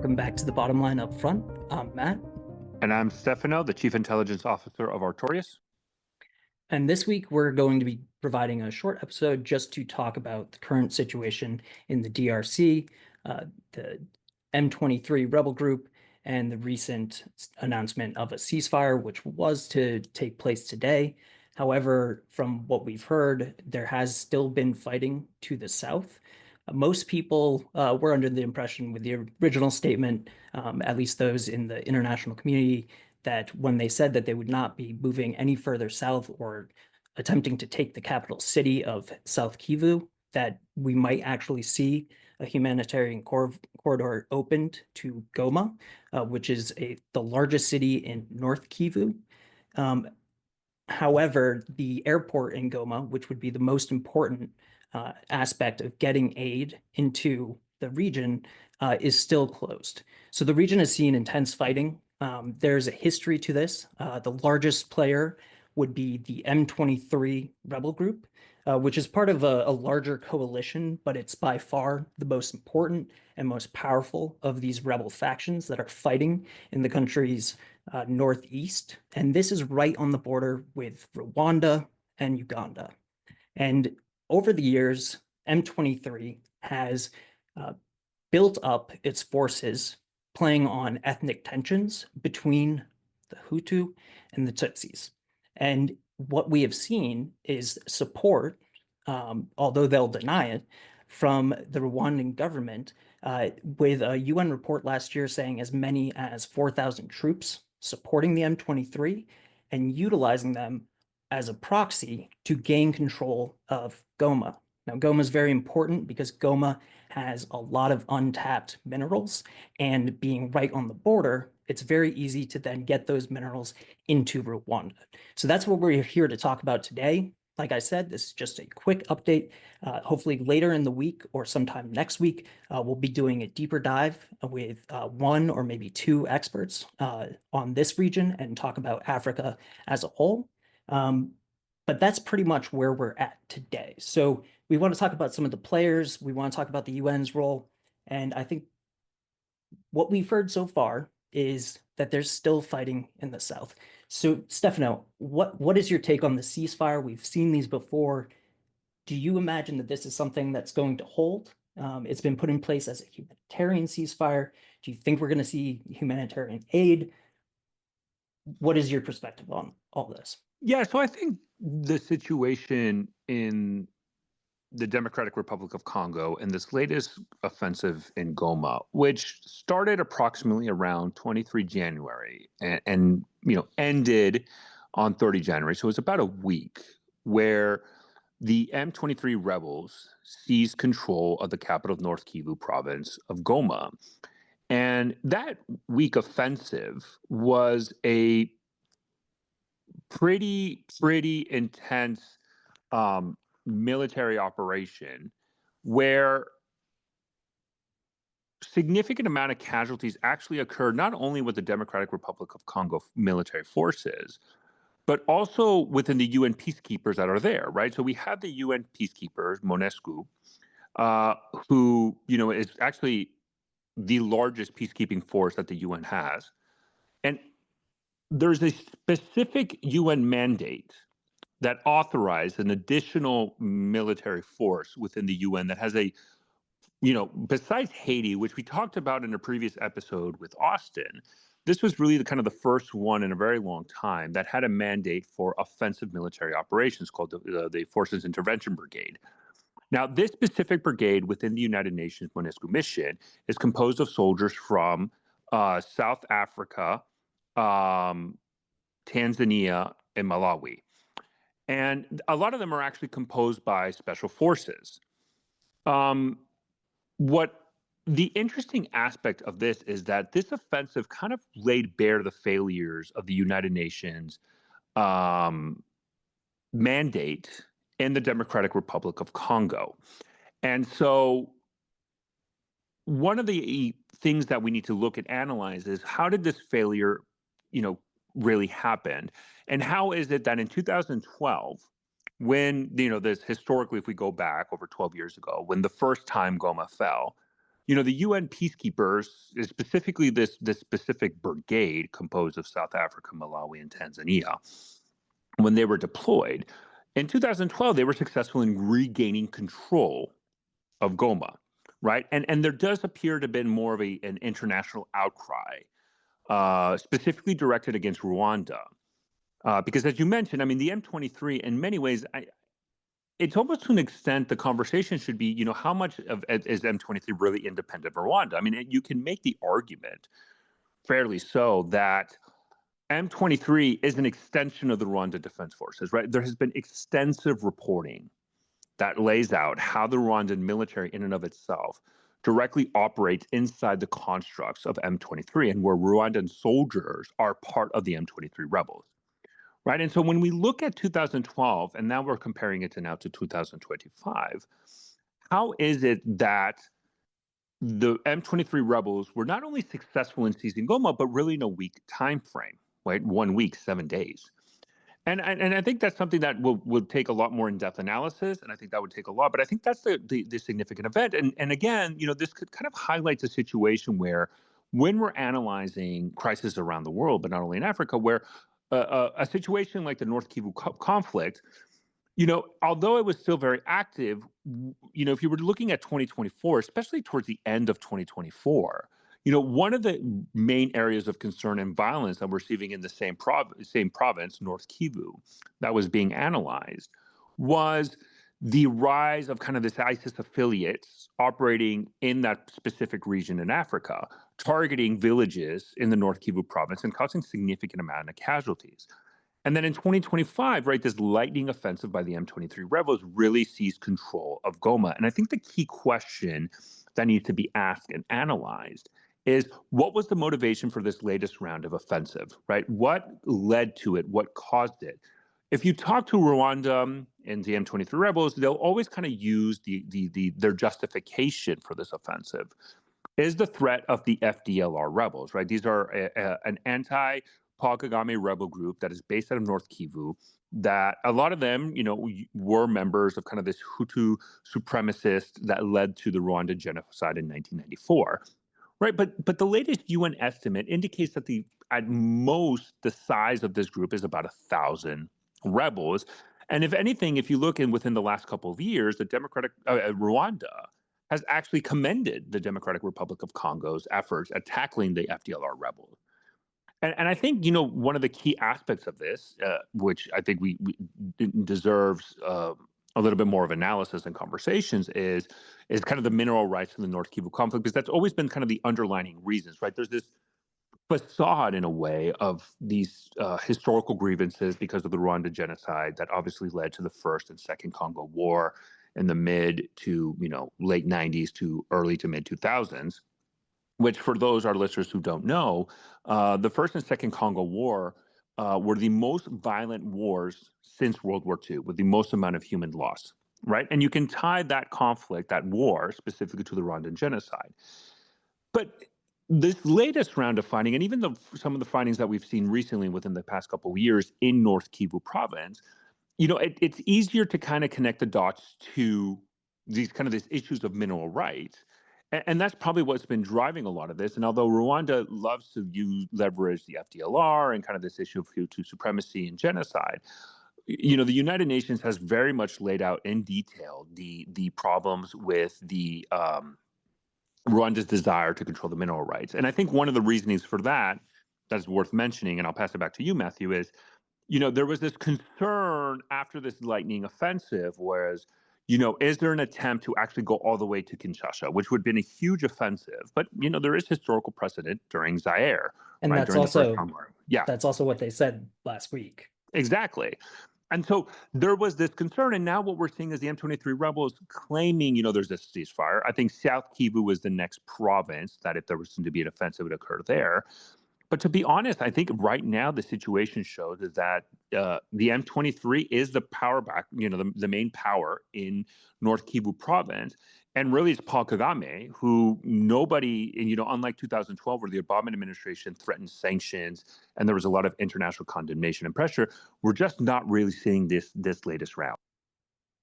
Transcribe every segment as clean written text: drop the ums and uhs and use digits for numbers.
Welcome back to the bottom line up front. I'm Matt, And I'm Stefano, the Chief Intelligence Officer of Artorias. and this week we're going to be providing a short episode just to talk about the current situation in the DRC, the M23 rebel group, and the recent announcement of a ceasefire, which was to take place today. However, from what we've heard, there has still been fighting to the south. Most people were under the impression with the original statement, at least those in the international community, that when they said that they would not be moving any further south or attempting to take the capital city of South Kivu, that we might actually see a humanitarian corridor opened to Goma, which is the largest city in North Kivu. Um, However, the airport in Goma, which would be the most important aspect of getting aid into the region, is still closed. So the region has seen intense fighting. There's a history to this. The largest player would be the M23 rebel group, which is part of a larger coalition, but it's by far the most important and most powerful of these rebel factions that are fighting in the country's northeast. And this is right on the border with Rwanda and Uganda. And over the years, M23 has built up its forces playing on ethnic tensions between the Hutu and the Tutsis. And what we have seen is support, although they'll deny it, from the Rwandan government, with a UN report last year saying as many as 4,000 troops supporting the M23 and utilizing them as a proxy to gain control of Goma. Now, Goma is very important because Goma has a lot of untapped minerals, and being right on the border, it's very easy to then get those minerals into Rwanda. So that's what we're here to talk about today. Like I said, this is just a quick update. Hopefully later in the week or sometime next week, we'll be doing a deeper dive with one or maybe two experts on this region and talk about Africa as a whole. But that's pretty much where we're at today. So we want to talk about some of the players. We want to talk about the UN's role. And I think what we've heard so far is that there's still fighting in the South. So Stefano, what is your take on the ceasefire? We've seen these before. Do you imagine that this is something that's going to hold? It's been put in place as a humanitarian ceasefire. Do you think we're going to see humanitarian aid? What is your perspective on all this? Yeah, so I think the situation in the Democratic Republic of Congo and this latest offensive in Goma, which started approximately around 23 January and ended on 30 January. So it was about a week where the M23 rebels seized control of the capital of North Kivu province of Goma. And that week offensive was a pretty intense military operation where significant amount of casualties actually occurred not only with the Democratic Republic of Congo military forces, but also within the UN peacekeepers that are there, right? So we have the UN peacekeepers, MONUSCO, who is actually the largest peacekeeping force that the UN has, and there's a specific UN mandate that authorized an additional military force within the UN that has besides Haiti, which we talked about in a previous episode with Austin, this was really the first one in a very long time that had a mandate for offensive military operations called the Forces Intervention Brigade. Now, this specific brigade within the United Nations MONUSCO mission is composed of soldiers from South Africa, Tanzania, and Malawi. And a lot of them are actually composed by special forces. What the interesting aspect of this is that this offensive kind of laid bare the failures of the United Nations mandate in the Democratic Republic of Congo. And so one of the things that we need to look and analyze is how did this failure, really happen? And how is it that in 2012, when, this historically, if we go back over 12 years ago, when the first time Goma fell, the UN peacekeepers, specifically this specific brigade composed of South Africa, Malawi, and Tanzania, when they were deployed in 2012, they were successful in regaining control of Goma, right? And there does appear to have been more of an international outcry, specifically directed against Rwanda. Because as you mentioned, I mean, the M23, in many ways, it's almost to an extent the conversation should be, how much of is M23 really independent of Rwanda? I mean, you can make the argument, fairly so, that M23 is an extension of the Rwanda Defense Forces, right? There has been extensive reporting that lays out how the Rwandan military, in and of itself, directly operates inside the constructs of M23, and where Rwandan soldiers are part of the M23 rebels. Right. And so when we look at 2012, and now we're comparing it to now to 2025, how is it that the M23 rebels were not only successful in seizing Goma, but really in a week time frame, right? 1 week, 7 days. And I think that's something that will take a lot more in-depth analysis, and I think that would take a lot. But I think that's the significant event. And again, this could kind of highlight a situation where, when we're analyzing crises around the world, but not only in Africa, where a situation like the North Kivu conflict, although it was still very active, if you were looking at 2024, especially towards the end of 2024, one of the main areas of concern and violence that we're seeing in the same province, North Kivu, that was being analyzed was the rise of kind of this ISIS affiliates operating in that specific region in Africa, targeting villages in the North Kivu province and causing significant amount of casualties. And then in 2025, right, this lightning offensive by the M23 rebels really seized control of Goma. And I think the key question that needs to be asked and analyzed is, what was the motivation for this latest round of offensive, right? What led to it? What caused it? If you talk to Rwanda and the M23 rebels, they'll always kind of use their justification for this offensive is the threat of the FDLR rebels, right? These are an anti-Paul Kagame rebel group that is based out of North Kivu, that a lot of them, were members of kind of this Hutu supremacist that led to the Rwanda genocide in 1994. Right, but the latest UN estimate indicates that at most the size of this group is about 1,000 rebels, and if anything, if you look within the last couple of years, the Rwanda has actually commended the Democratic Republic of Congo's efforts at tackling the FDLR rebels. And I think one of the key aspects of this, which I think we deserves a little bit more of analysis and conversations, is kind of the mineral rights in the North Kivu conflict, because that's always been kind of the underlining reasons, right? There's this facade, in a way, of these historical grievances because of the Rwanda genocide that obviously led to the First and Second Congo War in the mid to late 90s to early to mid 2000s. Which, for those our listeners who don't know, the First and Second Congo War were the most violent wars since World War II, with the most amount of human loss, right? And you can tie that conflict, that war, specifically to the Rwandan genocide. But this latest round of finding, and even some of the findings that we've seen recently within the past couple of years in North Kivu province, it's easier to kind of connect the dots to these issues of mineral rights. And that's probably what's been driving a lot of this. And although Rwanda loves to leverage the FDLR and kind of this issue of Hutu supremacy and genocide, the United Nations has very much laid out in detail the problems with the Rwanda's desire to control the mineral rights. And I think one of the reasonings for that's worth mentioning, and I'll pass it back to you, Matthew, is there was this concern after this lightning offensive, whereas is there an attempt to actually go all the way to Kinshasa, which would have been a huge offensive? But, there is historical precedent during Zaire. And right, that's during the First also World War. Yeah, that's also what they said last week. exactly. And so there was this concern. And now what we're seeing is the M23 rebels claiming, there's this ceasefire. I think South Kivu was the next province that, if there was to be an offensive, would occur there. But to be honest, I think right now the situation shows is that the M23 is the power back, the main power in North Kivu province. And really, it's Paul Kagame, who nobody, unlike 2012, where the Obama administration threatened sanctions and there was a lot of international condemnation and pressure, we're just not really seeing this latest round.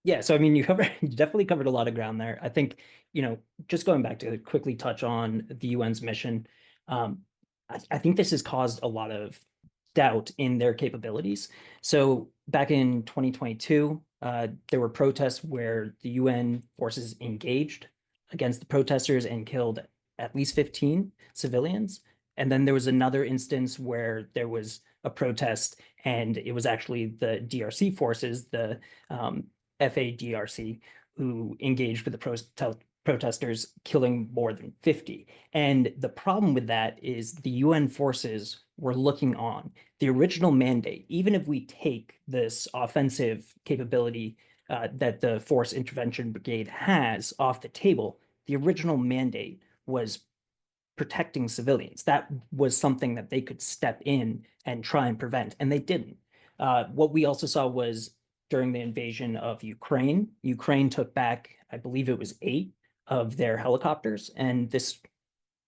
Yeah, so I mean, you definitely covered a lot of ground there. I think, just going back to quickly touch on the UN's mission, um, I think this has caused a lot of doubt in their capabilities. So back in 2022, there were protests where the UN forces engaged against the protesters and killed at least 15 civilians. And then there was another instance where there was a protest and it was actually the DRC forces, the FADRC, who engaged with the protesters, killing more than 50. And the problem with that is the UN forces were looking on. The original mandate, even if we take this offensive capability that the Force Intervention Brigade has off the table, the original mandate was protecting civilians. That was something that they could step in and try and prevent, and they didn't. What we also saw was during the invasion of Ukraine, Ukraine took back, I believe it was 8 of their helicopters. And this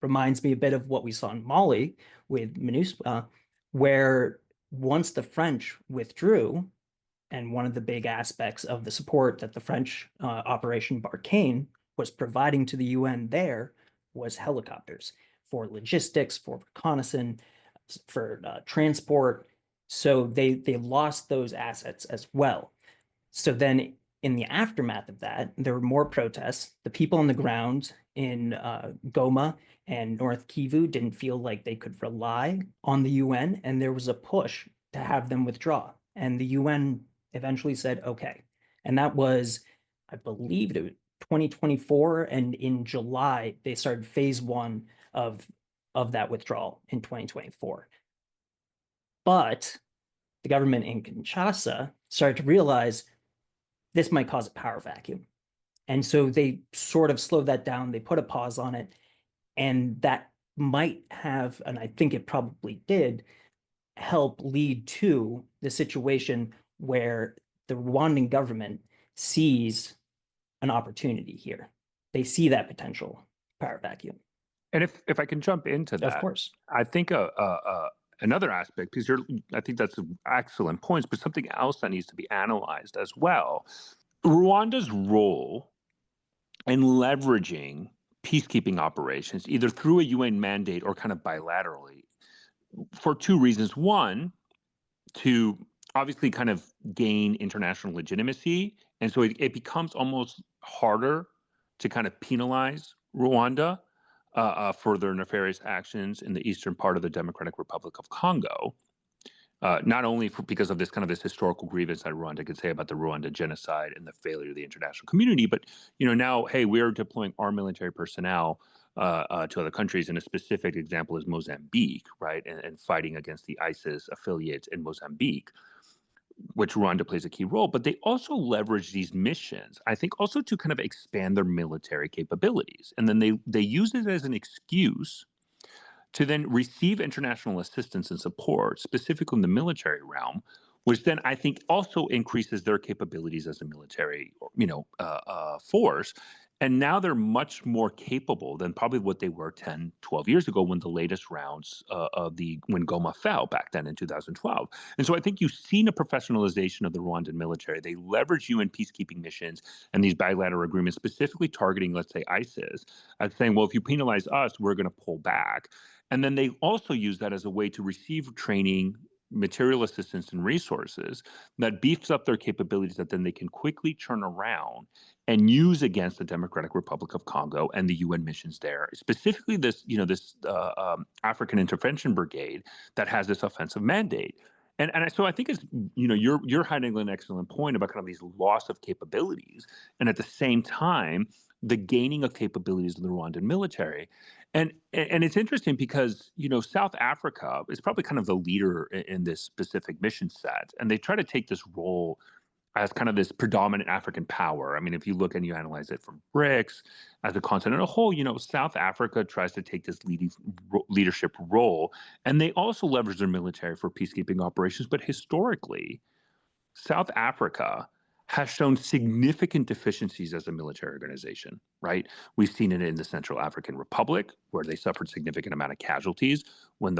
reminds me a bit of what we saw in Mali with MINUSMA, where once the French withdrew, and one of the big aspects of the support that the French Operation Barkhane was providing to the UN there was helicopters for logistics, for reconnaissance, for transport. So they lost those assets as well. So then in the aftermath of that, there were more protests. The people on the ground in Goma and North Kivu didn't feel like they could rely on the UN, and there was a push to have them withdraw. And the UN eventually said, okay. And that was, I believe, it was 2024. And in July, they started phase one of that withdrawal in 2024. But the government in Kinshasa started to realize this might cause a power vacuum. And so they sort of slowed that down. They put a pause on it. And that might have, and I think it probably did, help lead to the situation where the Rwandan government sees an opportunity here. They see that potential power vacuum. And if I can jump into Of that, course. I think another aspect, because I think that's excellent points, but something else that needs to be analyzed as well. Rwanda's role in leveraging peacekeeping operations, either through a UN mandate or kind of bilaterally, for two reasons. One, to obviously kind of gain international legitimacy. And so it becomes almost harder to kind of penalize Rwanda for their nefarious actions in the eastern part of the Democratic Republic of Congo. Not only because of this historical grievance that Rwanda could say about the Rwanda genocide and the failure of the international community, but now, hey, we're deploying our military personnel to other countries, and a specific example is Mozambique, right, and fighting against the ISIS affiliates in Mozambique, which Rwanda plays a key role. But they also leverage these missions, I think, also to kind of expand their military capabilities, and then they use it as an excuse to then receive international assistance and support, specifically in the military realm, which then I think also increases their capabilities as a military, force. And now they're much more capable than probably what they were 10, 12 years ago when the latest rounds when Goma fell back then in 2012. And so I think you've seen a professionalization of the Rwandan military. They leverage UN peacekeeping missions and these bilateral agreements, specifically targeting, let's say, ISIS, as saying, well, if you penalize us, we're going to pull back. And then they also use that as a way to receive training, material assistance, and resources that beefs up their capabilities that then they can quickly turn around and use against the Democratic Republic of Congo and the UN missions there, specifically this African Intervention Brigade that has this offensive mandate. So I think it's you're highlighting an excellent point about kind of these loss of capabilities, and at the same time the gaining of capabilities of the Rwandan military. And it's interesting because South Africa is probably kind of the leader in this specific mission set, and they try to take this role as kind of this predominant African power. I mean, if you look and you analyze it from BRICS as a continent as a whole, South Africa tries to take this leadership role, and they also leverage their military for peacekeeping operations. But historically, South Africa has shown significant deficiencies as a military organization, right? We've seen it in the Central African Republic, where they suffered significant amount of casualties when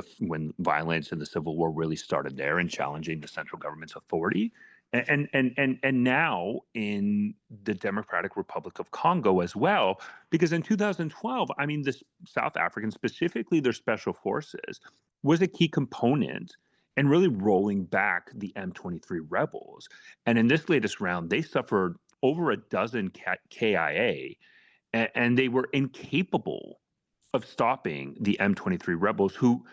violence and the civil war really started there and challenging the central government's authority. And now in the Democratic Republic of Congo as well, because in 2012, I mean, the South Africans, specifically their special forces, was a key component in really rolling back the M23 rebels. And in this latest round, they suffered over a dozen KIA, and they were incapable of stopping the M23 rebels, who,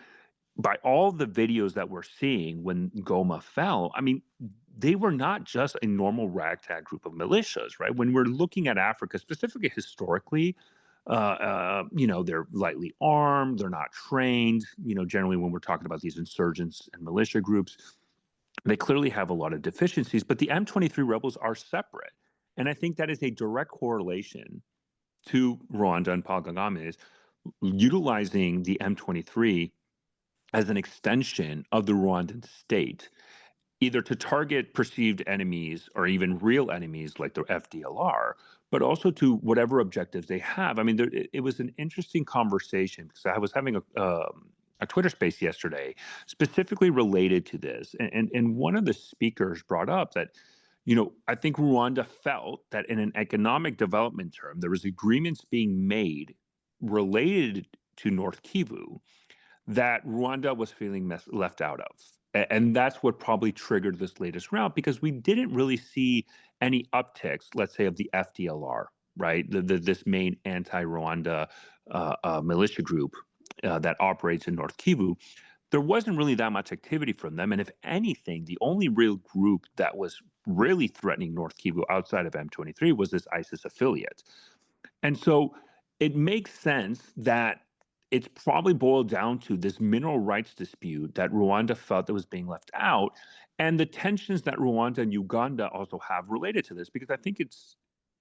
by all the videos that we're seeing when Goma fell, I mean, they were not just a normal ragtag group of militias, right? When we're looking at Africa, specifically historically, they're lightly armed, they're not trained. Generally, when we're talking about these insurgents and militia groups, they clearly have a lot of deficiencies, but the M23 rebels are separate. And I think that is a direct correlation to Rwanda and Paul Kagame's utilizing the M23 as an extension of the Rwandan state, either to target perceived enemies or even real enemies like the FDLR, but also to whatever objectives they have. I mean, it was an interesting conversation because I was having a Twitter space yesterday specifically related to this. And one of the speakers brought up that, I think Rwanda felt that in an economic development term, there was agreements being made related to North Kivu that Rwanda was feeling left out of. And that's what probably triggered this latest round, because we didn't really see any upticks, let's say, of the FDLR, right? This main anti-Rwanda militia group that operates in North Kivu. There wasn't really that much activity from them. And if anything, the only real group that was really threatening North Kivu outside of M23 was this ISIS affiliate. And so it makes sense that it's probably boiled down to this mineral rights dispute that Rwanda felt that was being left out, and the tensions that Rwanda and Uganda also have related to this, because I think it's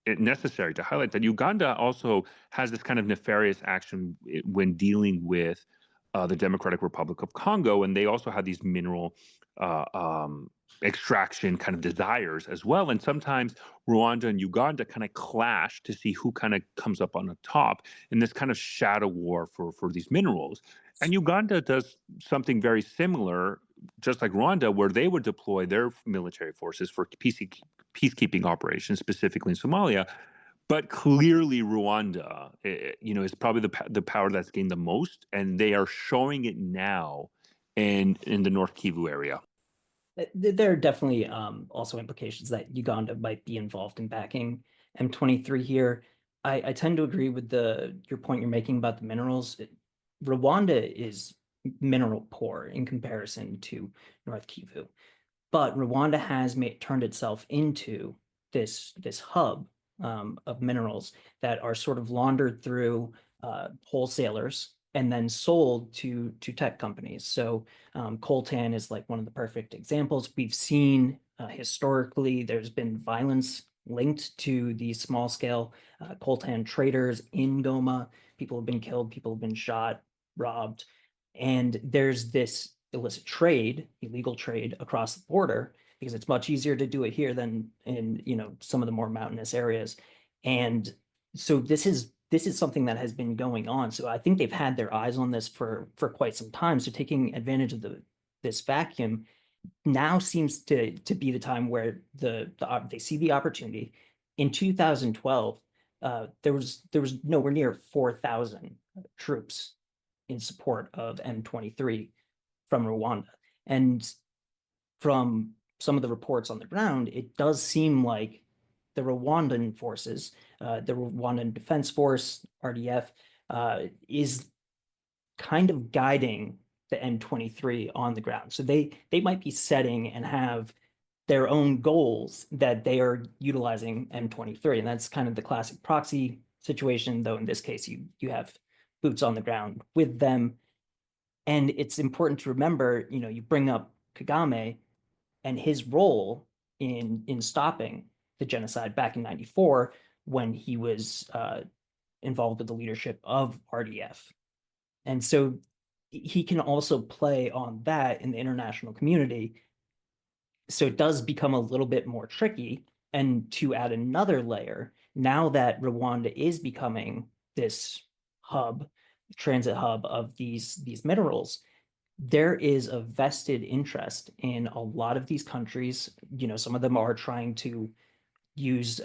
necessary to highlight that Uganda also has this kind of nefarious action when dealing with the Democratic Republic of Congo, and they also have these mineral uh, um, extraction kind of desires as well. And sometimes Rwanda and Uganda kind of clash to see who kind of comes up on the top in this kind of shadow war for these minerals. And Uganda does something very similar, just like Rwanda, where they would deploy their military forces for peacekeeping operations, specifically in Somalia. But clearly, Rwanda, is probably the power that's gained the most, and they are showing it now in the North Kivu area. There are definitely also implications that Uganda might be involved in backing M23 here. I tend to agree with your point you're making about the minerals. Rwanda is mineral poor in comparison to North Kivu, but Rwanda has turned itself into this hub of minerals that are sort of laundered through wholesalers and then sold to tech companies. So coltan is like one of the perfect examples. We've seen historically there's been violence linked to these small scale coltan traders in Goma. People have been killed, people have been shot, robbed, and there's this illicit trade, illegal trade across the border, because it's much easier to do it here than in some of the more mountainous areas. And so this is something that has been going on. So I think they've had their eyes on this for quite some time. So taking advantage of this vacuum now seems to be the time where they see the opportunity. In 2012, there was nowhere near 4,000 troops in support of M23 from Rwanda. And from some of the reports on the ground, it does seem like the Rwandan forces, the Rwandan Defense Force, RDF, is kind of guiding the M23 on the ground. So they might be setting and have their own goals that they are utilizing M23. And that's kind of the classic proxy situation, though in this case you have boots on the ground with them. And it's important to remember, you bring up Kagame and his role in stopping the genocide back in 94 when he was involved with the leadership of RDF. And so he can also play on that in the international community. So it does become a little bit more tricky. And to add another layer, now that Rwanda is becoming this hub, transit hub of these minerals, There is a vested interest in a lot of these countries. Some of them are trying to use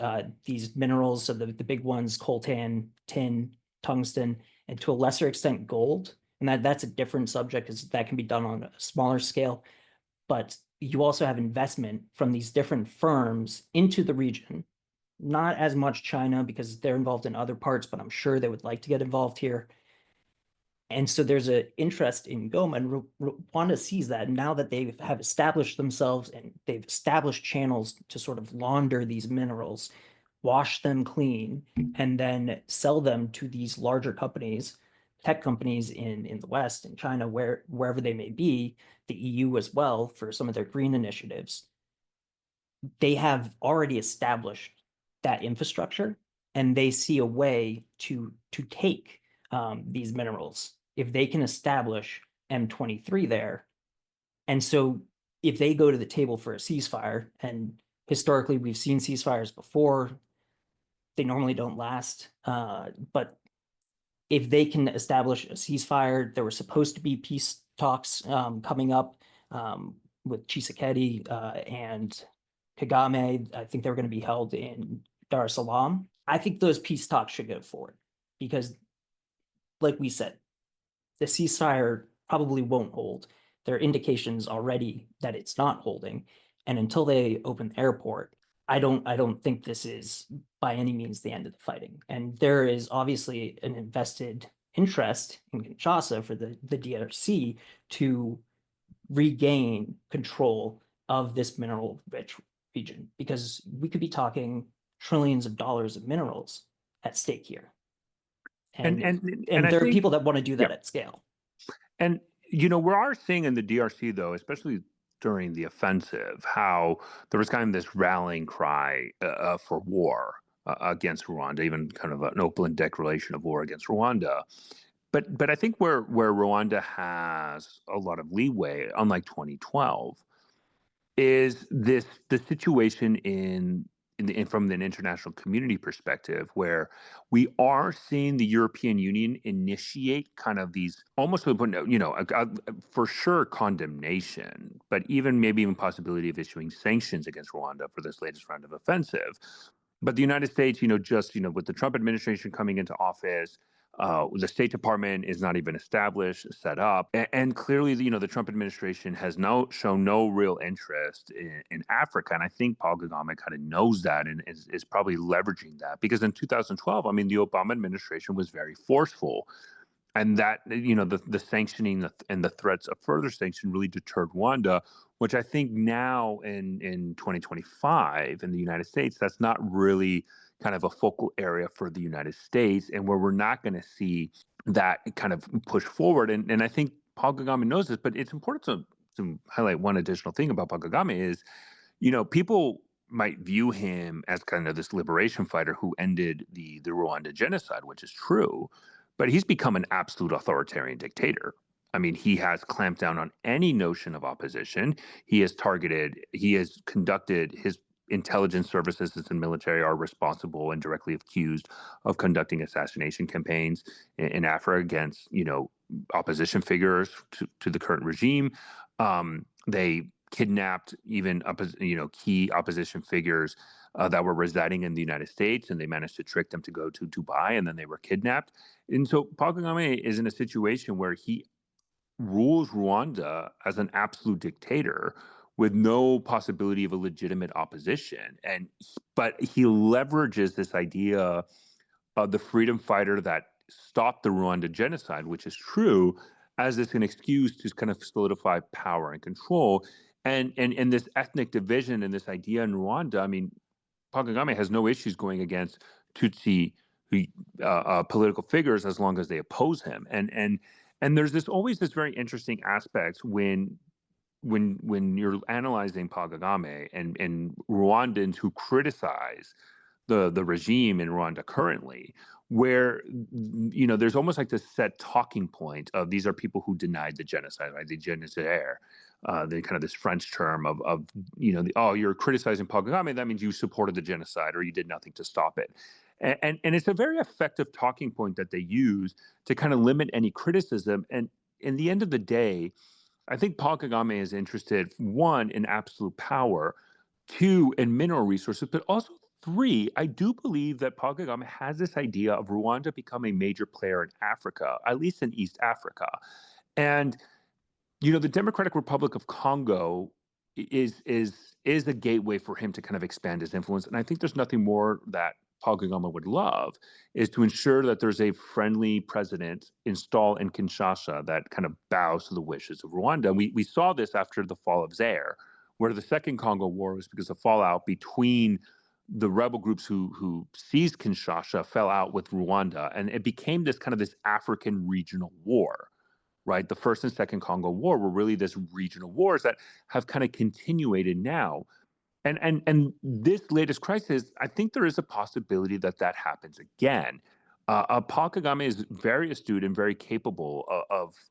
these minerals, so the big ones, coltan, tin, tungsten, and to a lesser extent gold. And that's a different subject because that can be done on a smaller scale. But you also have investment from these different firms into the region. Not as much China because they're involved in other parts, but I'm sure they would like to get involved here. And so there's an interest in Goma, and Rwanda sees that now that they have established themselves and they've established channels to sort of launder these minerals, wash them clean, and then sell them to these larger companies, tech companies in the West, in China, wherever they may be, the EU as well for some of their green initiatives. They have already established that infrastructure, and they see a way to take these minerals if they can establish M23 there. And so if they go to the table for a ceasefire, and historically we've seen ceasefires before, they normally don't last. But if they can establish a ceasefire, there were supposed to be peace talks coming up with Tshisekedi and Kagame. I think they were going to be held in Dar es Salaam. I think those peace talks should go forward because, like we said, the ceasefire probably won't hold. There are indications already that it's not holding. And until they open the airport, I don't think this is by any means the end of the fighting. And there is obviously an invested interest in Kinshasa for the DRC to regain control of this mineral rich region because we could be talking trillions of dollars of minerals at stake here. And And and and and I there are think people that want to do yeah. that at scale. And we are seeing in the DRC though, especially during the offensive, how there was kind of this rallying cry for war against Rwanda, even kind of an open declaration of war against Rwanda. But I think where Rwanda has a lot of leeway, unlike 2012, is the situation from an international community perspective, where we are seeing the European Union initiate kind of these almost for sure condemnation, but even possibility of issuing sanctions against Rwanda for this latest round of offensive. But the United States, just with the Trump administration coming into office, the State Department is not even established, set up, and clearly, the Trump administration has shown no real interest in Africa. And I think Paul Kagame kind of knows that and is probably leveraging that because in 2012, I mean, the Obama administration was very forceful, and that the sanctioning and the threats of further sanction really deterred Rwanda, which I think now in 2025 in the United States, that's not really kind of a focal area for the United States, and where we're not going to see that kind of push forward. And I think Paul Kagame knows this, but it's important to highlight one additional thing about Paul Kagame is, people might view him as kind of this liberation fighter who ended the Rwanda genocide, which is true, but he's become an absolute authoritarian dictator. I mean, he has clamped down on any notion of opposition. He has conducted his intelligence services and military are responsible and directly accused of conducting assassination campaigns in Africa against, opposition figures to the current regime. They kidnapped even key opposition figures that were residing in the United States, and they managed to trick them to go to Dubai, and then they were kidnapped. And so Paul Kagame is in a situation where he rules Rwanda as an absolute dictator with no possibility of a legitimate opposition. But he leverages this idea of the freedom fighter that stopped the Rwanda genocide, which is true, as this an excuse to kind of solidify power and control. And this ethnic division and this idea in Rwanda, I mean, Paul Kagame has no issues going against Tutsi political figures as long as they oppose him. And there's always this very interesting aspect when you're analyzing Paul Kagame and Rwandans who criticize the regime in Rwanda currently, where there's almost like this set talking point of these are people who denied the genocide, right? The génocidaire, the kind of this French term of you're criticizing Paul Kagame, that means you supported the genocide or you did nothing to stop it. And it's a very effective talking point that they use to kind of limit any criticism. And in the end of the day, I think Paul Kagame is interested, one, in absolute power, two, in mineral resources, but also three, I do believe that Paul Kagame has this idea of Rwanda becoming a major player in Africa, at least in East Africa. And the Democratic Republic of Congo is a gateway for him to kind of expand his influence. And I think there's nothing more that Paul Kagame would love is to ensure that there's a friendly president installed in Kinshasa that kind of bows to the wishes of Rwanda. And we saw this after the fall of Zaire, where the Second Congo War was because the fallout between the rebel groups who seized Kinshasa fell out with Rwanda, and it became this African regional war, right? The First and Second Congo War were really this regional wars that have kind of continuated now. And this latest crisis, I think there is a possibility that that happens again. Paul Kagame is very astute and very capable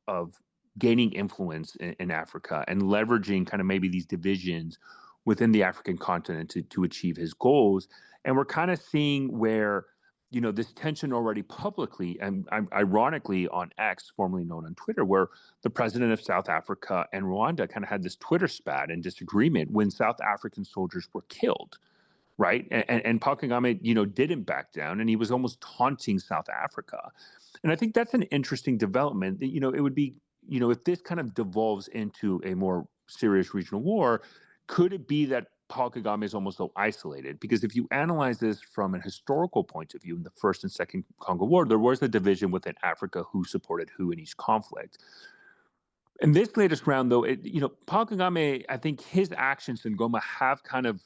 of gaining influence in Africa and leveraging kind of maybe these divisions within the African continent to achieve his goals. And we're kind of seeing where this tension already publicly and ironically on X, formerly known on Twitter, where the president of South Africa and Rwanda kind of had this Twitter spat and disagreement when South African soldiers were killed, right? And Paul Kagame, didn't back down, and he was almost taunting South Africa. And I think that's an interesting development. It would be, if this kind of devolves into a more serious regional war, could it be that Paul Kagame is almost so isolated? Because if you analyze this from a historical point of view, in the First and Second Congo War, there was a division within Africa who supported who in each conflict. In this latest round, though, Paul Kagame, I think his actions in Goma have kind of,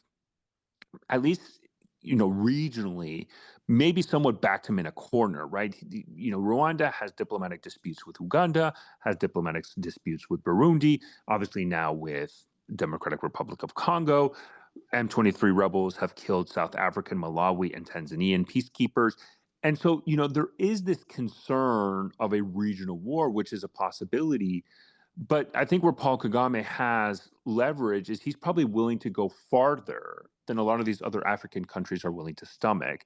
at least, regionally, maybe somewhat backed him in a corner, right? Rwanda has diplomatic disputes with Uganda, has diplomatic disputes with Burundi, obviously now with Democratic Republic of Congo. M23 rebels have killed South African, Malawi, and Tanzanian peacekeepers. And so, there is this concern of a regional war, which is a possibility. But I think where Paul Kagame has leverage is he's probably willing to go farther than a lot of these other African countries are willing to stomach.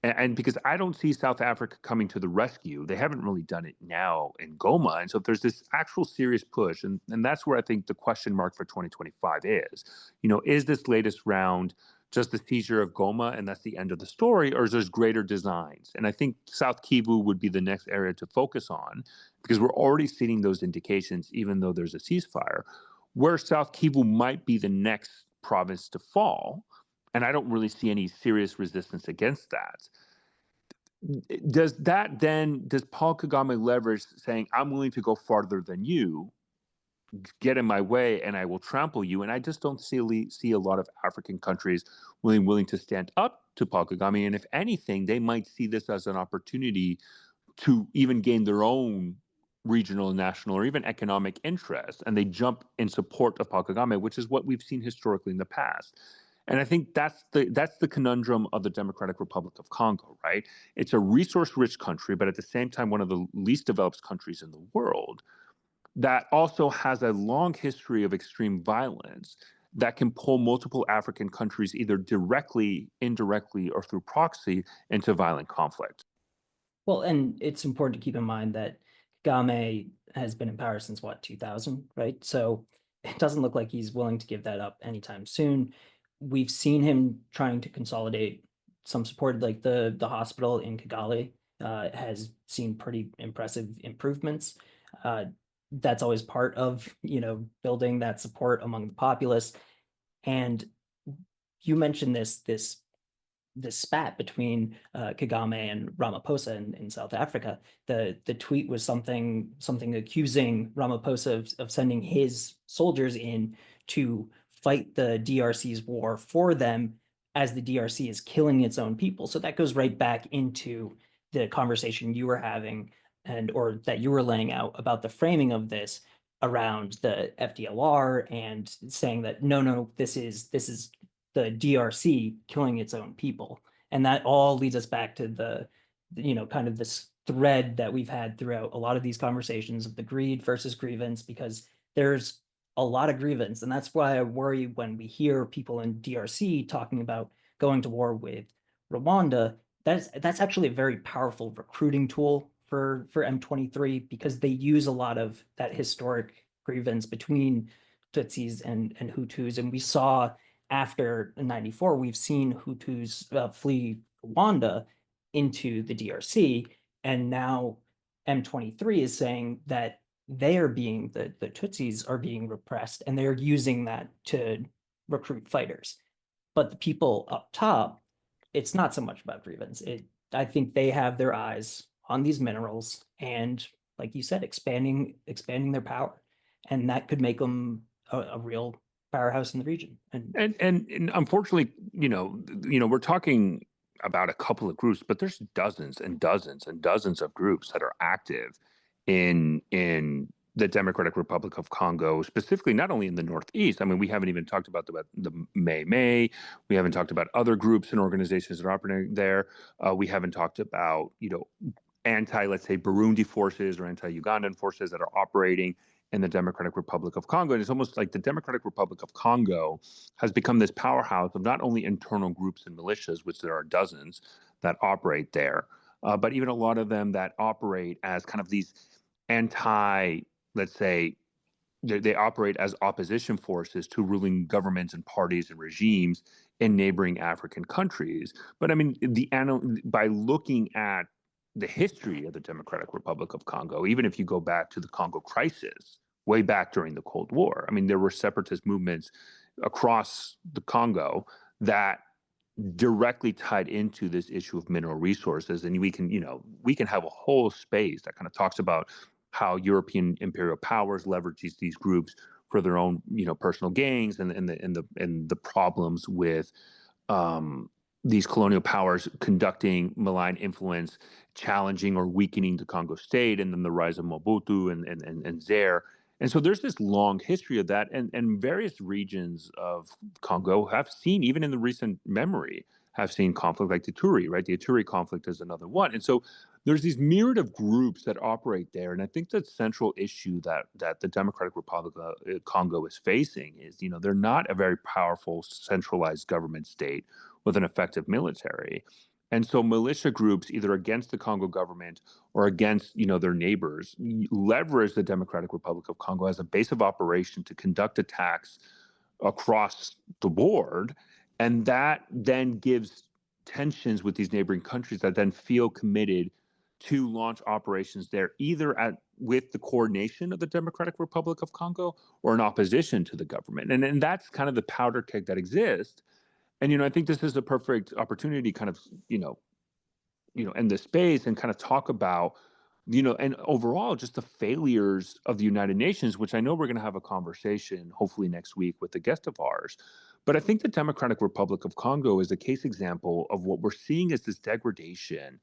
And because I don't see South Africa coming to the rescue, they haven't really done it now in Goma. And so if there's this actual serious push, and that's where I think the question mark for 2025 is this latest round just the seizure of Goma and that's the end of the story, or is there greater designs? And I think South Kivu would be the next area to focus on because we're already seeing those indications, even though there's a ceasefire, where South Kivu might be the next province to fall. And I don't really see any serious resistance against that. Does Paul Kagame leverage saying, I'm willing to go farther than you, get in my way, and I will trample you? And I just don't see a lot of African countries willing to stand up to Paul Kagame. And if anything, they might see this as an opportunity to even gain their own regional, national, or even economic interest. And they jump in support of Paul Kagame, which is what we've seen historically in the past. And I think that's the conundrum of the Democratic Republic of Congo, right? It's a resource-rich country, but at the same time, one of the least developed countries in the world that also has a long history of extreme violence that can pull multiple African countries either directly, indirectly, or through proxy into violent conflict. Well, and it's important to keep in mind that Kagame has been in power since what, 2000, right? So it doesn't look like he's willing to give that up anytime soon. We've seen him trying to consolidate some support, like the hospital in Kigali has seen pretty impressive improvements. That's always part of, building that support among the populace. And you mentioned this spat between Kagame and Ramaphosa in South Africa. The tweet was something accusing Ramaphosa of sending his soldiers in to fight the DRC's war for them as the DRC is killing its own people. So that goes right back into the conversation you were having or that you were laying out about the framing of this around the FDLR and saying that no, this is the DRC killing its own people. And that all leads us back to the kind of this thread that we've had throughout a lot of these conversations of the greed versus grievance, because there's a lot of grievance. And that's why I worry when we hear people in DRC talking about going to war with Rwanda. That's actually a very powerful recruiting tool for M23 because they use a lot of that historic grievance between Tutsis and Hutus. And we saw after 94, we've seen Hutus flee Rwanda into the DRC. And now M23 is saying that they are being, the Tutsis are being repressed, and they're using that to recruit fighters. But the people up top, it's not so much about grievance. I think they have their eyes on these minerals and, like you said, expanding their power, and that could make them a real powerhouse in the region. And unfortunately, we're talking about a couple of groups, but there's dozens and dozens and dozens of groups that are active in the Democratic Republic of Congo, specifically not only in the Northeast. I mean, we haven't even talked about the May. We haven't talked about other groups and organizations that are operating there. We haven't talked about, let's say, Burundi forces or anti-Ugandan forces that are operating in the Democratic Republic of Congo. And it's almost like the Democratic Republic of Congo has become this powerhouse of not only internal groups and militias, which there are dozens that operate there, but even a lot of them that operate as kind of these let's say, they operate as opposition forces to ruling governments and parties and regimes in neighboring African countries. But I mean, by looking at the history of the Democratic Republic of Congo, even if you go back to the Congo crisis, way back during the Cold War, I mean, there were separatist movements across the Congo that directly tied into this issue of mineral resources. And we can have a whole space that kind of talks about how European imperial powers leverage these groups for their own, personal gains, and the problems with these colonial powers conducting malign influence, challenging or weakening the Congo state, and then the rise of Mobutu and Zaire. And so there's this long history of that, and various regions of Congo have seen, even in the recent memory, have seen conflict like the Ituri, right? The Ituri conflict is another one. And so there's these myriad of groups that operate there. And I think the central issue that the Democratic Republic of Congo is facing is, they're not a very powerful centralized government state with an effective military. And so militia groups, either against the Congo government or against, their neighbors, leverage the Democratic Republic of Congo as a base of operation to conduct attacks across the board. And that then gives tensions with these neighboring countries that then feel committed to launch operations there, either with the coordination of the Democratic Republic of Congo or in opposition to the government. And that's kind of the powder keg that exists. And, I think this is a perfect opportunity kind of, end the space and kind of talk about, and overall just the failures of the United Nations, which I know we're going to have a conversation hopefully next week with a guest of ours. But I think the Democratic Republic of Congo is a case example of what we're seeing as this degradation,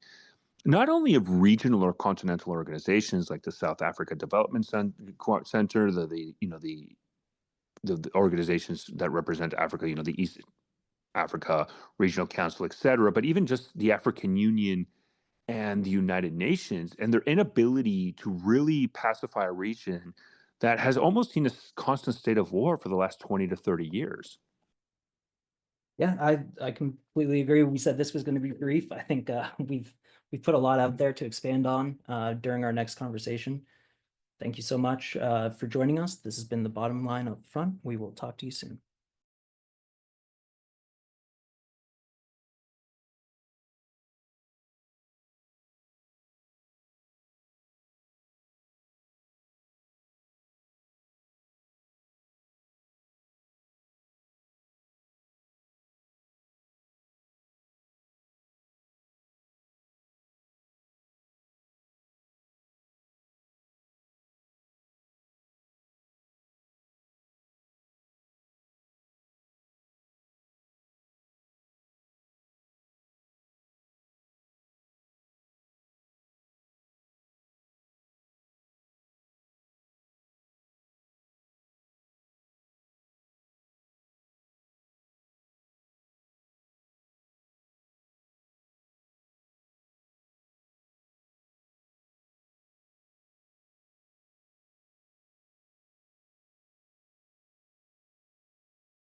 not only of regional or continental organizations like the South Africa Development Center, the organizations that represent Africa, the East Africa Regional Council, et cetera, but even just the African Union and the United Nations, and their inability to really pacify a region that has almost seen a constant state of war for the last 20 to 30 years. Yeah, I completely agree. We said this was going to be brief. I think we've put a lot out there to expand on during our next conversation. Thank you so much for joining us. This has been The Bottom Line Up Front. We will talk to you soon.